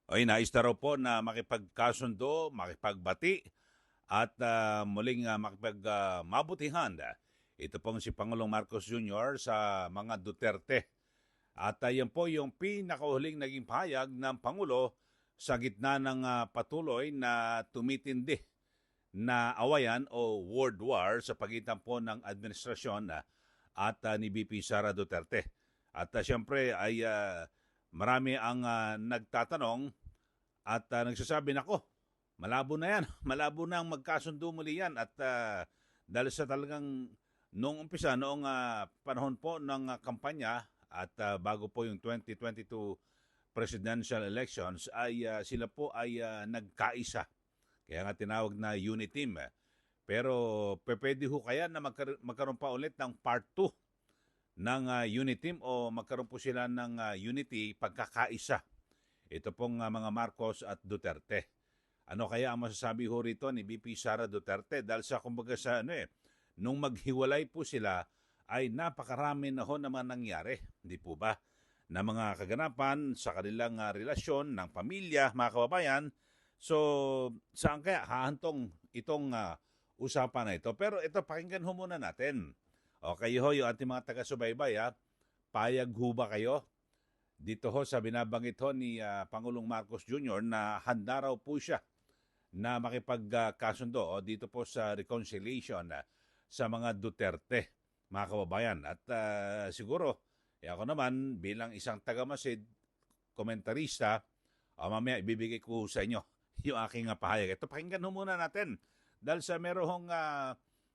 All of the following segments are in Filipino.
Ay, nais na raw po na makipagkasundo, makipagbati at muling mabutihan. Ito pong si Pangulong Marcos Jr. sa mga Duterte. At yan po yung pinakahuling naging pahayag ng Pangulo sa gitna ng patuloy na tumitindi na awayan o world war sa pagitan po ng administrasyon at ni VP Sara Duterte. At siyempre ay marami ang nagtatanong at nagsasabi, nako, malabo na yan. Malabo na ang magkasundo muli yan. At dahil sa talagang noong umpisa, noong panahon po ng kampanya at bago po yung 2022 presidential elections, ay sila po ay nagkaisa. Kaya nga tinawag na unity team. Pero pwede ho kaya na magkaroon pa ulit ng part 2 ng unity team o magkaroon po sila ng unity pagkakaisa. Ito pong mga Marcos at Duterte. Ano kaya ang masasabi ho rito ni VP Sara Duterte? Dahil sa kumbaga sa nung maghiwalay po sila ay napakarami na ho naman nangyari. Hindi po ba? Na mga kaganapan sa kanilang relasyon ng pamilya, mga kababayan. So, saan kaya hahantong itong usapan na ito? Pero ito, pakinggan ho muna natin. O kayo ho, yung ating mga taga-subaybay, payag ho ba kayo? Dito ho sa binabanggit ho ni Pangulong Marcos Jr. na handa raw po siya na makipagkasundo dito po sa reconciliation sa mga Duterte, mga kababayan. At siguro, ako naman bilang isang taga-Masid, komentarista, mamaya ibibigay ko sa inyo yung aking pahayag. Ito, pakinggan ho muna natin. Dahil sa merong,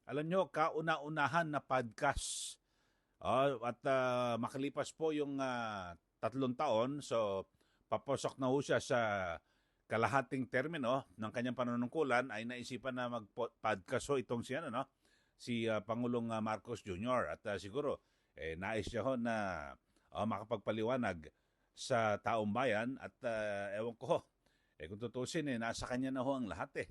alam nyo, kauna-unahan na podcast. At makalipas po yung 3 taon, so papasok na ho siya sa kalahating termino ng kanyang panunungkulan, ay naisipan na mag-podcast ho itong si Pangulong Marcos Jr. At siguro nais niya ho na makapagpaliwanag sa taong bayan at ewan ko, kung tutusin nasa kanya na ho ang lahat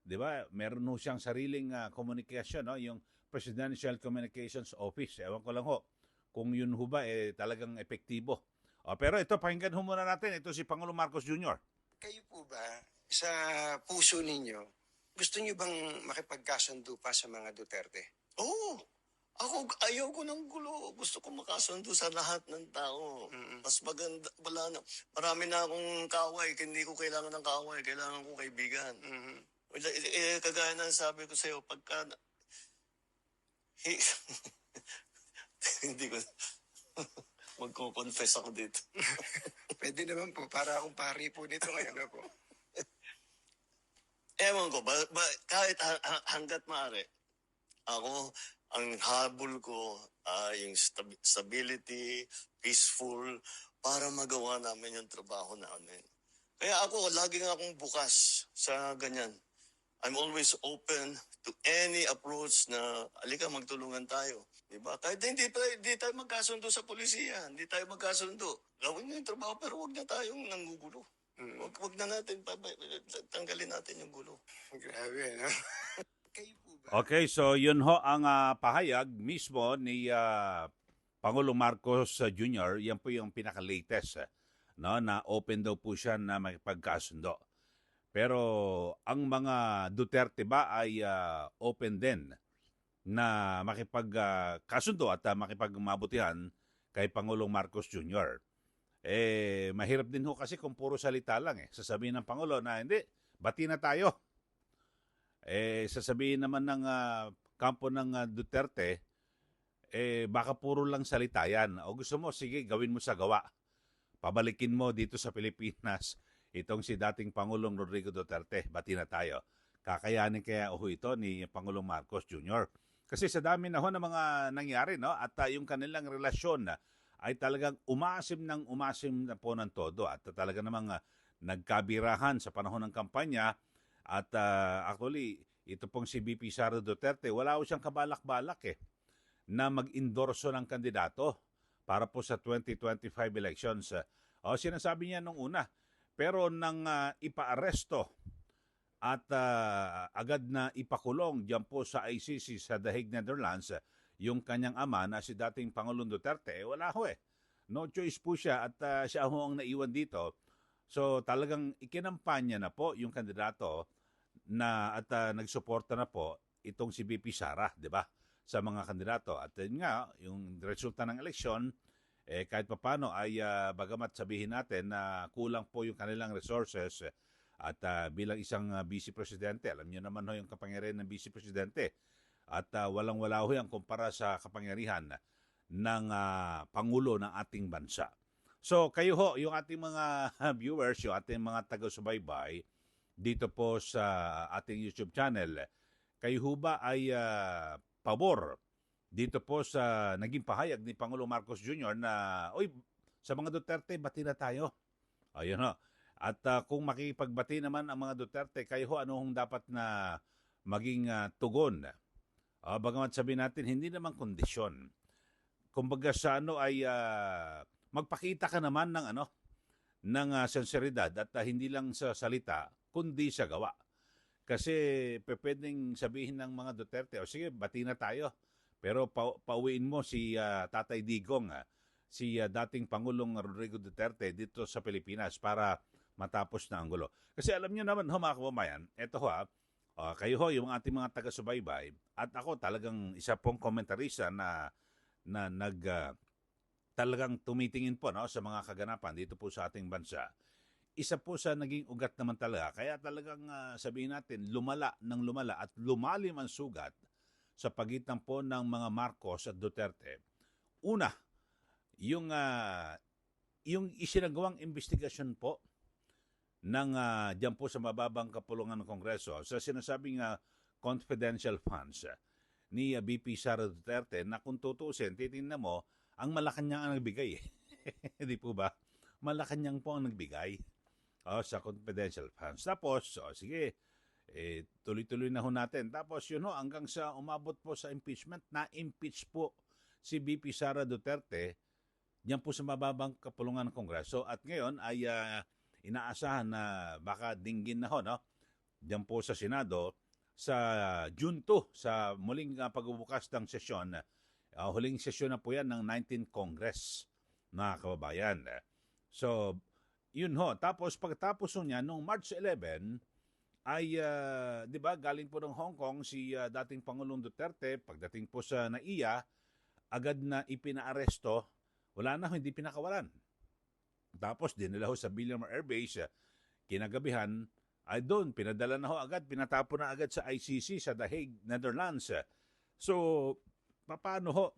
'Di ba? Meron ho siyang sariling komunikasyon, yung Presidential Communications Office. Ewan ko lang ho kung yun ho ba talagang epektibo. Pero ito, pakinggan ho muna natin. Ito si Pangulong Marcos Jr. Kayo po ba, sa puso ninyo, gusto niyo bang makipagkasundo pa sa mga Duterte? Oo. Ako, ayaw ko ng gulo. Gusto ko makasundo sa lahat ng tao. Mas maganda, wala na. Marami na akong kaway. Hindi ko kailangan ng kaway. Kailangan ko kaibigan. Kagaya ng sabi ko sa'yo, pagka... Hindi ko... Magko-confess ako dito. Pwede naman po, para akong pari po dito ngayon po. Ewan ko, kahit hanggat maaari, ako, ang habol ko ay yung stability, peaceful, para magawa namin yung trabaho namin. Kaya ako, laging akong bukas sa ganyan. I'm always open to any approach na, alika, magtulungan tayo. Diba? Kahit hindi tayo magkasundo sa polisiya, hindi tayo magkasundo. Gawin nyo yung trabaho, pero huwag na tayong nangugulo. Huwag na natin, tanggalin natin yung gulo. Grabe, no? Kayo po ba? Okay, so yun ho ang pahayag mismo ni Pangulong Marcos Jr. Yan po yung pinaka-latest, na open daw po siya na makipagkasundo. Pero ang mga Duterte ba ay open din na makipagkasundo at makipagmabutihan kay Pangulong Marcos Jr.? Mahirap din ho kasi kung puro salita lang Sasabihin ng Pangulo na hindi, bati na tayo. Sasabihin naman ng kampo ng Duterte, baka puro lang salita yan. O gusto mo, sige, gawin mo sa gawa. Pabalikin mo dito sa Pilipinas itong si dating Pangulong Rodrigo Duterte. Bati na tayo. Kakayanin kaya ito ni Pangulong Marcos Jr. Kasi sa dami na ho ng mga nangyari, at yung kanilang relasyon ay talagang umasim na po ng todo. At talaga namang nagkabirahan sa panahon ng kampanya. At actually, ito pong si VP Sara Duterte, wala ho siyang kabalak-balak na mag-endorso ng kandidato para po sa 2025 elections. Sinasabi niya nung una. Pero nang ipaaresto at agad na ipakulong diyan po sa ICC sa The Hague, Netherlands, yung kanyang ama na si dating Pangulong Duterte, wala ho No choice po siya at siya ho ang naiwan dito So talagang ikinampanya na po yung kandidato na at nagsuporta na po itong si VP Sara, 'di ba? Sa mga kandidato. At yun nga, yung resulta ng eleksyon, kahit papano ay bagamat sabihin natin na kulang po yung kanilang resources at bilang isang vice presidente, alam niyo naman ho yung kapangyarihan ng vice presidente at walang-wala ho yan kumpara sa kapangyarihan ng Pangulo ng ating bansa. So kayo ho, yung ating mga viewers, yung ating mga taga-subaybay dito po sa ating YouTube channel, kayo ho ba ay pabor dito po sa naging pahayag ni Pangulong Marcos Jr. na, oy, sa mga Duterte, bati na tayo. Ayun ho. At kung makipagbati naman ang mga Duterte, kayo ho, ano hong dapat na maging tugon? Bagamat sabihin natin, hindi naman kondisyon. Kumbaga sa ano ay magpakita ka naman ng ng sinseridad at hindi lang sa salita, kundi sa gawa. Kasi pwedeng sabihin ng mga Duterte, o sige, bati na tayo. Pero pauwiin mo si Tatay Digong, si dating Pangulong Rodrigo Duterte dito sa Pilipinas para matapos na ang gulo. Kasi alam niyo naman, mga kababayan, eto ho, kayo ho, yung ating mga taga-subaybay, at ako talagang isa pong komentarista na talagang tumitingin po sa mga kaganapan dito po sa ating bansa. Isa po sa naging ugat naman talaga. Kaya talagang sabihin natin, lumala at lumalim ang sugat sa pagitan po ng mga Marcos at Duterte. Una, yung isinagawang investigasyon po ng diyan po sa mababang kapulungan ng Kongreso sa sinasabing confidential funds ni VP Sara Duterte na kung tutusin, titingnan mo, ang Malacanang ang nagbigay. Hindi po ba? Malacanang po ang nagbigay sa confidential funds. Tapos, sige, tuloy-tuloy na ho natin. Tapos yun ho, hanggang sa umabot po sa impeachment, na-impeach po si VP Sara Duterte diyan po sa mababang kapulungan ng Kongreso. At ngayon ay inaasahan na baka dinggin na ho, diyan po sa Senado, sa June 2, sa muling pagbubukas ng sesyon. Huling sesyon na po yan ng 19th Congress, mga kababayan. So, yun ho. Tapos pagtapos niya, noong March 11, ay, di ba, galing po ng Hong Kong si dating Pangulong Duterte, pagdating po sa NAIA, agad na ipinaaresto, wala na, hindi pinakawalan. Tapos dinala ho sa Billiam Air Base, kinagabihan, ay doon, pinadala na ho agad, pinatapo na agad sa ICC sa The Hague, Netherlands. So, paano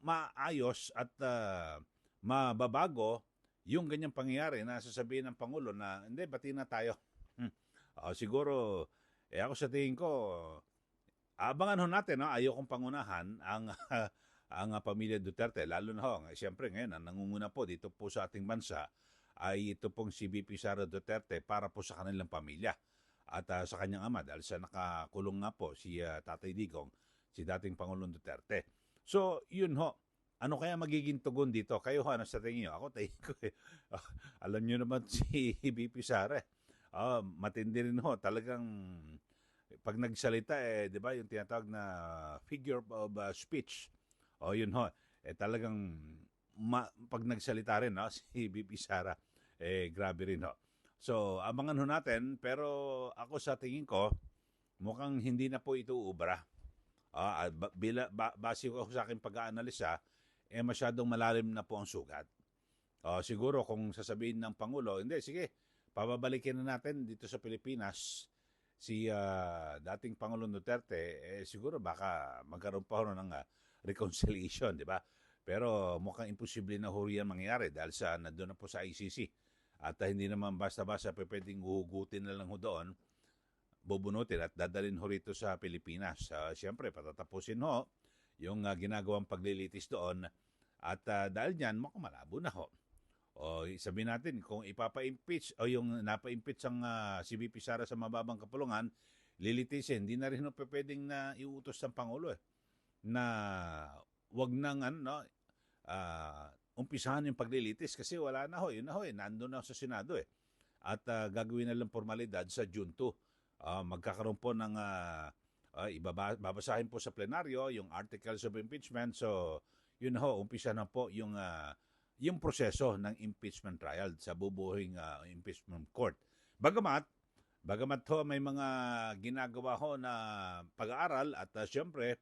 maayos at mababago yung ganyang pangyayari na sasabihin ng Pangulo na, hindi, bati na tayo. Siguro, ako sa tingin ko, abangan ho natin, ayaw kong pangunahan ang ang pamilya Duterte, lalo na ho, siyempre ngayon, ang nangunguna po dito po sa ating bansa ay ito pong si VP Sara Duterte para po sa kanilang pamilya at sa kanyang ama dahil sa nakakulong nga po si Tatay Digong, si dating Pangulong Duterte. So, yun ho. Ano kaya magiging tugon dito? Kayo ho, ano sa tingin nyo? Ako, tingin ko alam nyo naman si VP Sara. Matindi rin ho. Talagang pag nagsalita, di ba, yung tinatawag na figure of speech. Yun ho. Talagang pag nagsalita rin si VP Sara, grabe rin ho. So, abangan ho natin, pero ako sa tingin ko, mukhang hindi na po ito uubra. Base ko sa aking pag-aanalisa, masyadong malalim na po ang sugat. Siguro kung sasabihin ng Pangulo, hindi, sige, pababalikin na natin dito sa Pilipinas si dating Pangulong Duterte, siguro baka magkaroon pa ng reconciliation, di ba? Pero mukhang imposible na ho yan mangyari dahil nandun na po sa ICC. At hindi naman basta-basta pwedeng huhugutin na lang ho doon, bubunutin at dadalhin ho rito sa Pilipinas. Siyempre, patatapusin ho yung ginagawang paglilitis doon at dahil dyan, mukhang malabo na ho. Sabihin natin, kung ipapa-impeach o yung napa-impeach ang si VP Sara sa mababang kapulungan, lilitisin, hindi na rin ho pwedeng na iutos ng Pangulo na wag nang umpisahan yung paglilitis kasi wala na ho, yun na ho nandun na sa Senado at gagawin na lang formalidad sa June 2. Magkakaroon po ng babasahin po sa plenaryo yung articles of impeachment, so yun na ho, umpisa na po yung yung proseso ng impeachment trial sa bubuhing impeachment court. Bagamat ho may mga ginagawa ho na pag-aaral at siyempre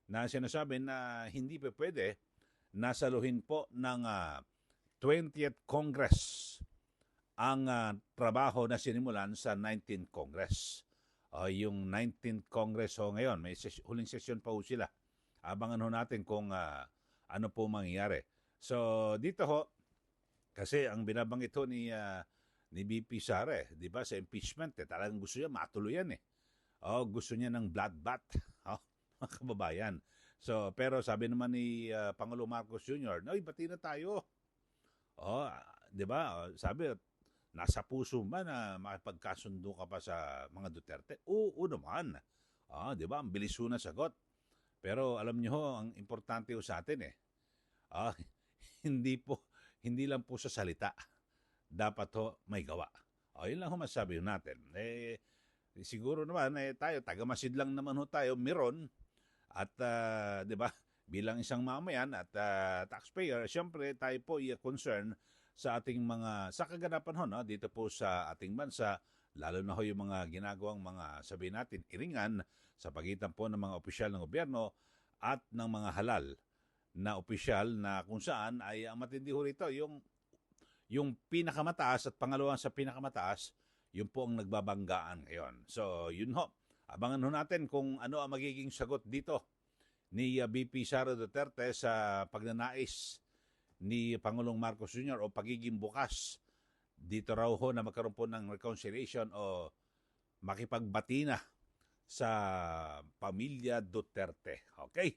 na sinasabi na hindi pa pwede nasaluhin po ng 20th Congress ang trabaho na sinimulan sa 19th Congress. Yung 19th Congress ho ngayon, may huling session pa ho sila. Abangan ho natin kung ano po mangyayari. So dito ho, kasi ang binabanggit ho ni BP Sara, di ba, sa impeachment, talagang gusto niya matuloy yan eh. Gusto niya ng bloodbath, mga kababayan. So, pero sabi naman ni Pangulong Marcos Jr., "Noy, bati na tayo." Di ba? Sabi, nasa puso ba na makipagkasundo ka pa sa mga Duterte? Oo naman. Di ba? Ang bilis ho na sagot. Pero alam niyo ho, ang importante ho sa atin hindi lang po sa salita. Dapat ho may gawa. Yun lang ho masasabi natin. Siguro naman tayo, tagamasid lang naman ho tayo, miron. At di ba, bilang isang mamayan at taxpayer, siyempre tayo po concern sa ating sa kaganapan ho, no? Dito po sa ating bansa, lalo na ho yung mga ginagawang sabihin natin, iringan sa pagitan po ng mga opisyal ng gobyerno at ng mga halal na opisyal na kung saan ay ang matindi ho rito, yung pinakamataas at pangalawa sa pinakamataas, yun po ang nagbabanggaan ngayon. So, yun ho. Abangan ho natin kung ano ang magiging sagot dito ni BP Sara Duterte sa pagnanais ni Pangulong Marcos Jr. o pagiging bukas dito raw ho na magkaroon po ng reconciliation o makipagbati na sa pamilya Duterte. Okay?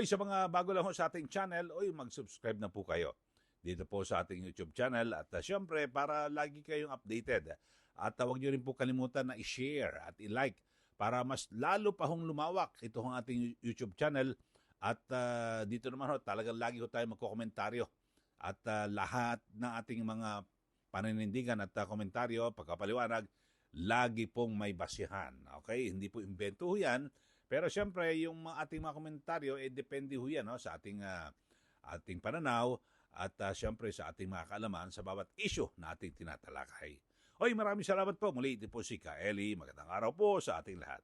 Sa mga bago lang ho sa ating channel, mag-subscribe na po kayo dito po sa ating YouTube channel at syempre para lagi kayong updated. At huwag nyo rin po kalimutan na i-share at i-like para mas lalo pa hong lumawak ito ang ating YouTube channel. At dito naman ho, talagang lagi ho tayo magkokomentaryo. At lahat ng ating mga paninindigan at komentaryo, pagkapaliwanag, lagi pong may basihan. Okay? Hindi po invento ho yan. Pero syempre, yung ating mga komentaryo, depende ho yan sa ating pananaw at syempre sa ating mga kaalaman sa bawat issue na ating tinatalakay. Maraming salamat po. Muli, ito po si Ka Eli. Magandang araw po sa ating lahat.